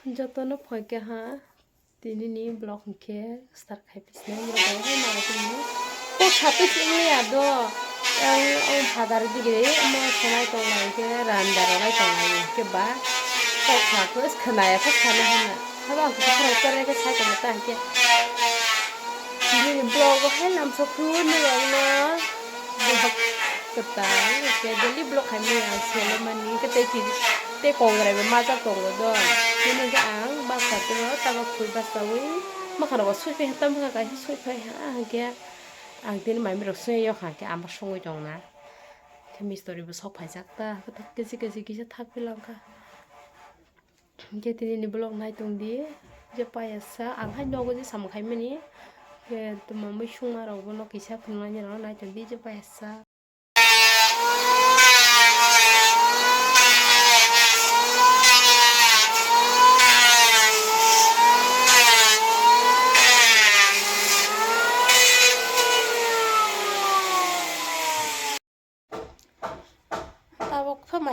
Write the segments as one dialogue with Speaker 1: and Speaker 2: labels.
Speaker 1: Jatuhnya phai ha tini ni blog ke start khai pisne ni bai hai na tini ko khate singli ado ang phadar dige ma sanai tong nai ke randar nai tong nai ke ba ko khate khanaya ko khana hana haba ko khara kare ke sai tong ta ke tini ni blog hai nam so khu ni yang na ketang ke daily blog hai mi ang sele mani ke te kongre be ma ta tong do ini ke ang bazar tu tawa khui basawi makana wa sui pe tam ka sui pe ha ke ang tin mai mi rosui yo ha ke am songoi dong na ke mi story bu sok phai jak ta ke si thak pilang ka ke tin ni blog nai tong di je pa sa ang hai no go ji sam khai mani ke tu ma mai sung ma ro go no ki sa phun ni ro nai tong di je pa sa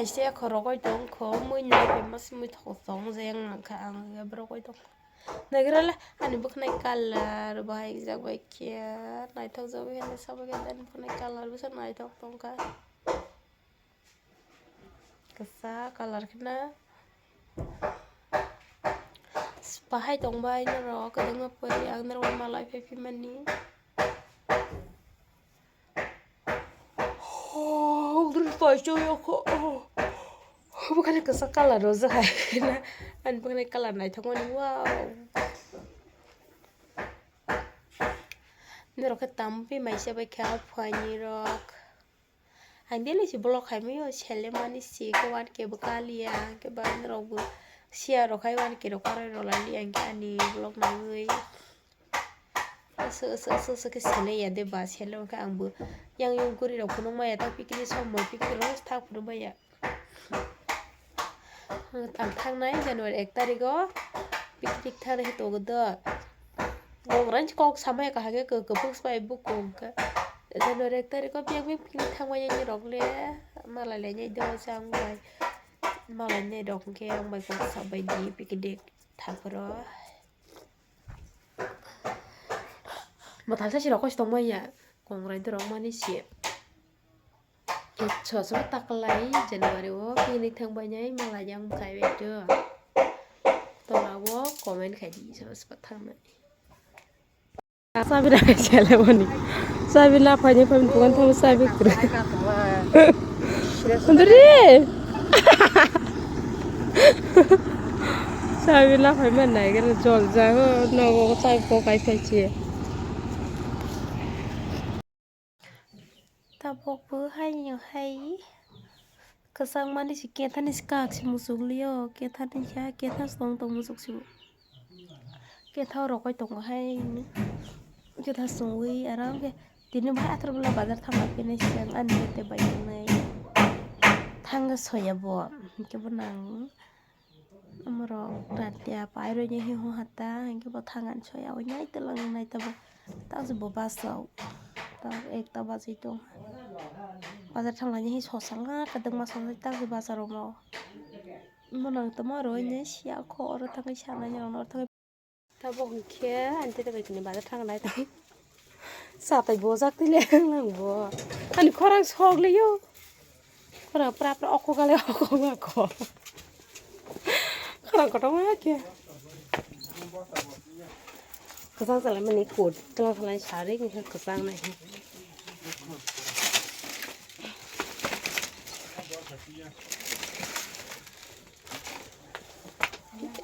Speaker 1: mai xe khổ coi đông khổ mới nhảy phải mất mới thổ sống riêng cả anh cái bro coi đông này cái là anh bữa nay cala rồi bài ra bài kia này thâu dấu cái này sau cái đen bữa nay cala bữa sau này thâu đông cái sa cala cái na bahai đông bài nó rồi cái đông apa yang nó rồi malai phải phim mani udah pasti ya kok bukan ke sakala roza na an bukan kala nai thong ni wow ni ro ka tampi mai se ba kha phai ni rok an dele si blog khai mi o chele mani si ko wan ke bukalia ke ba ro bu sia ro khai wan ke ro kare ro la li an ke ani blog na ngui so ke sene ya de ba chele ka ang bu yang yung guri ro phunong ma ya ta pikini som mo pikini ro thak phunong ba ya ang thang nai January 1 tarik picnic thang nai to godo ngong ran kok samai ka hage ke books by book kong ka January 1 tarik piang picnic thang wa yang rok le mala le nyai do sang bai mala nyai dok ke ang bai ko sa bai di picnic thang pro ma thal sa si rok ko mai ya kong ran to rok mani si cho số tắc lấy January wo picnic thang ba nhai mà là yang khai về chưa tôi là wo comment khai đi cho số thang này sao bây giờ chơi lại bọn này sao bây giờ phải như phải mình bukan thằng sao bây giờ đi sao bây giờ phải mình này cái nó tròn ra nó có sao có cái phải chia ta bok bơ hay nhiều hay cái sang mani si kia thanh si kak si musuk lio kia thanh cha kia thanh song tong musuk si kia thao rồi coi tong hay kia thanh song wi aram kia tini bah Atharobula bazar tham cái này sang ăn cái bay này thang cái soya bo kia bo nang amro rat ya pai rồi nhai ho hata kia bo thang ăn soya oi nhai telang nai ta bo ta si bo basau ta ek ta bazai tong bazar thang lanya hi sosang ha kadang masang ta ke bazar mo monang tama ro nya sia kho ro thang cha na nya no thang ta bo khe an te bai ni bazar thang nai ta sa tai bo jak ti le lang bo an khorang sok le yo khora pra pra okho gale okho ma ko khorang ko ta ma ke kesang salah menikut telah salah sharing kesang nih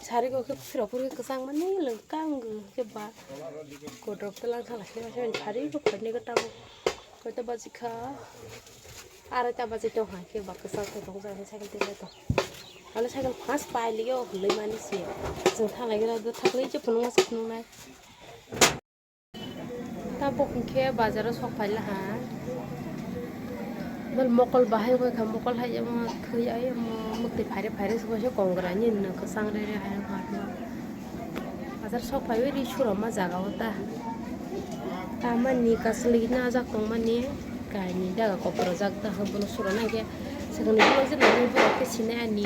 Speaker 1: sharing kok kira-kira kesang mana lengkang coba kodok telah salah sharing sharing kok pernah ketemu kota bazika ada tak bazika tuh ke bak kesang ketemu saya cycle tidak tuh kalau cycle pas pai liyo lebih manis ya sebentar lagi ada tak lagi je penuh masuk penuh naik ta bok ke bazar sok phai la ha bal mokol bahai ko kham mokol hai am thoi ai am mukti phai so so kongra ni na ka sang re re hai ha bazar sok phai ri chura ma jaga hota ta mani kasli na jak tong mani ka ni da ko project da habun sura na ke sekarang ni ko je na ni bo ke sine ani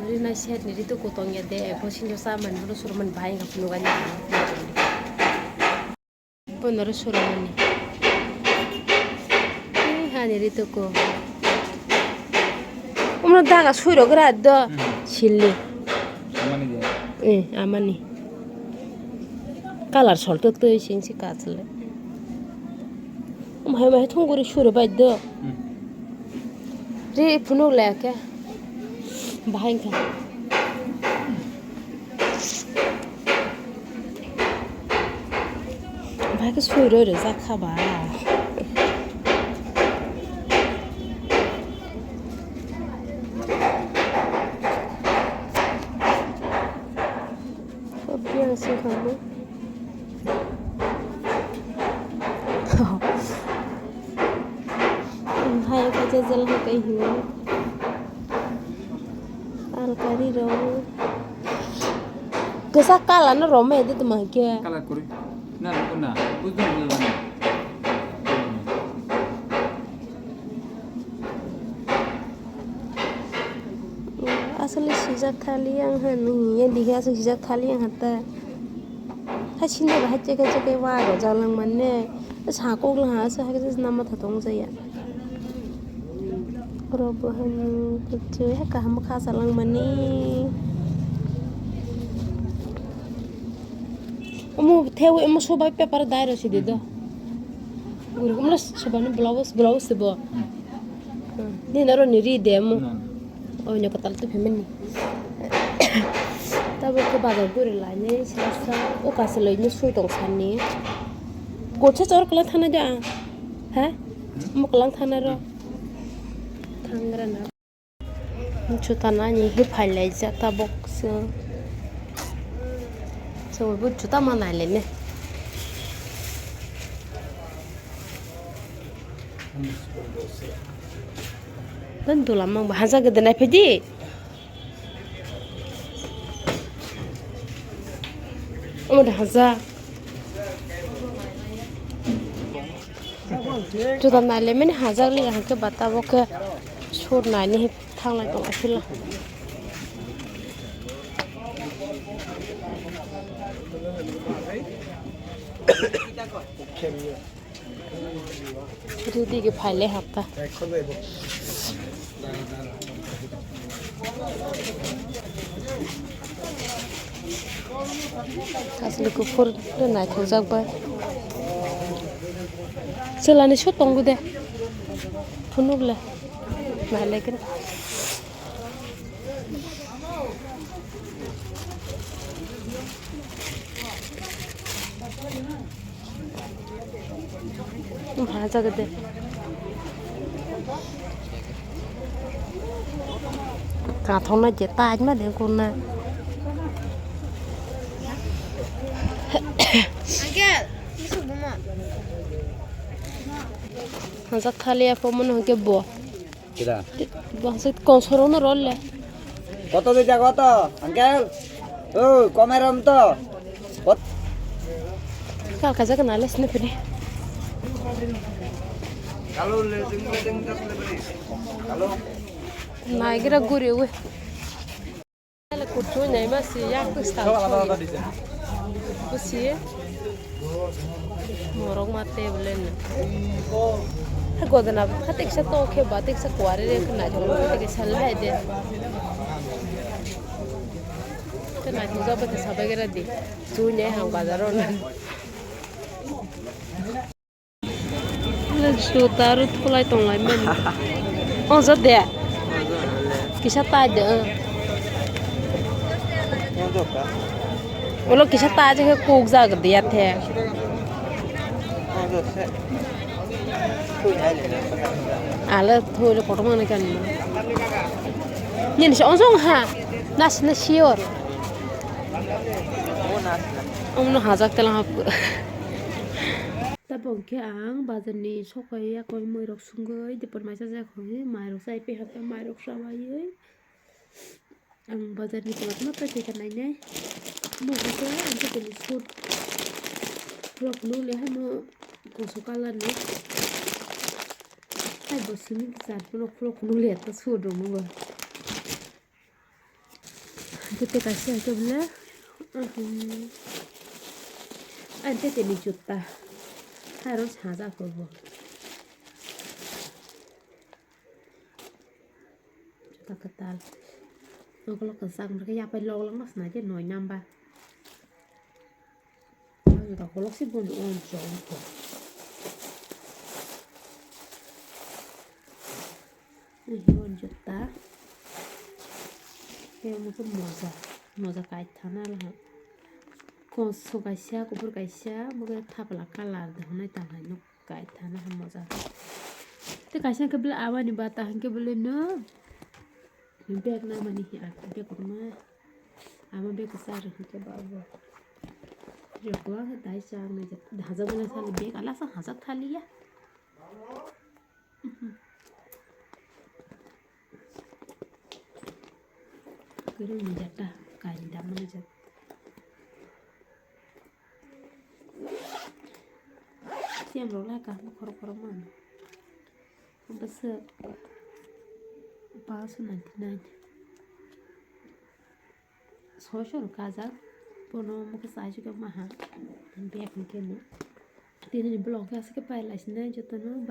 Speaker 1: ri na na set ni itu kotongnya deh posin jo saman baru suruh man bahaya nggak penuh kan bener suruh man nih hani itu ko umur dah suruh gerak dah chili amani kalar sol tuh sing si katsle mahai thonguri suruh baik dah ri penuh lek bahaya kan bahaya ke suruh deh zakaba biar sih kamu hai ka jajal ha kai hiu al kari ro kesa kala no ro me de tuma ke
Speaker 2: kala kuri na na uzun uzun
Speaker 1: asli sijak thali yang hani yang dikhe asli sijak thali yang hata ha chinde ba hache ke wa ro jalang manne sa ko la ha sa ha ke nama thatong jaya robohan kucu ha ka ham kha salang mani omu theo emo sobai paper dairo si dedo guru kumla sobani blouse sebo ni naro ni ri demo oh nyo katal tu femeni tabo ke bazar gure la ne silasa o ka sele ni sui tong sani gocha chor kala thana ja ha mo kalang thana ro thangra na chutana ni hi phai lai ja ta box so bu chuta ma nai le ne dan dula mang bahasa gede na pedi udah haza chuta nai le men haza li ha ke bata bo ke chur nai ni thang lai tong afila Jadi ke phale hapta asli ko fur na thojak ba selani sho tongu de phunugla male ke भाजा गदे काथों ना जेता आज में देखो ना uncle किसु बुमा भाजा खाली है फोमन हो के बो
Speaker 2: किदा
Speaker 1: भाजा कौन सरो ना रोल ले
Speaker 2: কত দিতে কত আঙ্কেল ও কমেরম তো
Speaker 1: কাল কাজা কেন আলে স্নে ফিরে
Speaker 2: কালো লে দিং তাসলে বলি কালো
Speaker 1: নাইগরা গুরে way la kuchu nei ma si ya ku sta ku si morong mate blen ha godana ha tek sa to ke ba tek sa kware re na jong te ke sal hai de te na tu za ba te sa ba gera di chu ne hang bazar on le chu taru thlai tong lai men on za de kisha ta de वो लोग किसी ताज के Coke जाग दिया थे आले थोड़े photo माने कर लो ये निश ओंसों हाँ नाच नशियोर उम्म हाजक तला आप तब उनके आंग बाजनी सोकाई या कोई मयरक सुंगई दिपर माइसा जाखोई मायरक साइ पे हता मायरक सावाई ang bazar ni tempat mata kita nanya mau kita angkat dari sud blok nu leha mo kosukalan ni hai bosini saat blok nu leha tas sud dong ba tete kasih aja boleh. Tete ni juta. Harus hazard করব juta ketal. Kalau kesang mereka ya apa lo mas naja noy nambah. Kalau sih bunuh onjong. Ini juta. Kayak mungkin moza kait tanah lah. Kau suka siapa, kubur siapa, mungkin thapla kalar dah, naik tanah nuk kait tanah moza. Tapi kasih kebelah awan di bata, kebelah no. Beg nama nih, beg rumah. Ama beg besar ke bawah. Jauh ke dah cang nih, dah hazard mana sali beg, alas hazard thali ya. Kira ni jatah, kain dah mana jat. Siam rola kah, kor mana. Besar. Pasu nanti nanya. Social kaza, pono mungkin saya juga mahal. Biar mungkin. Tini blog ya, sekarang payah lah sih nanya jodoh no.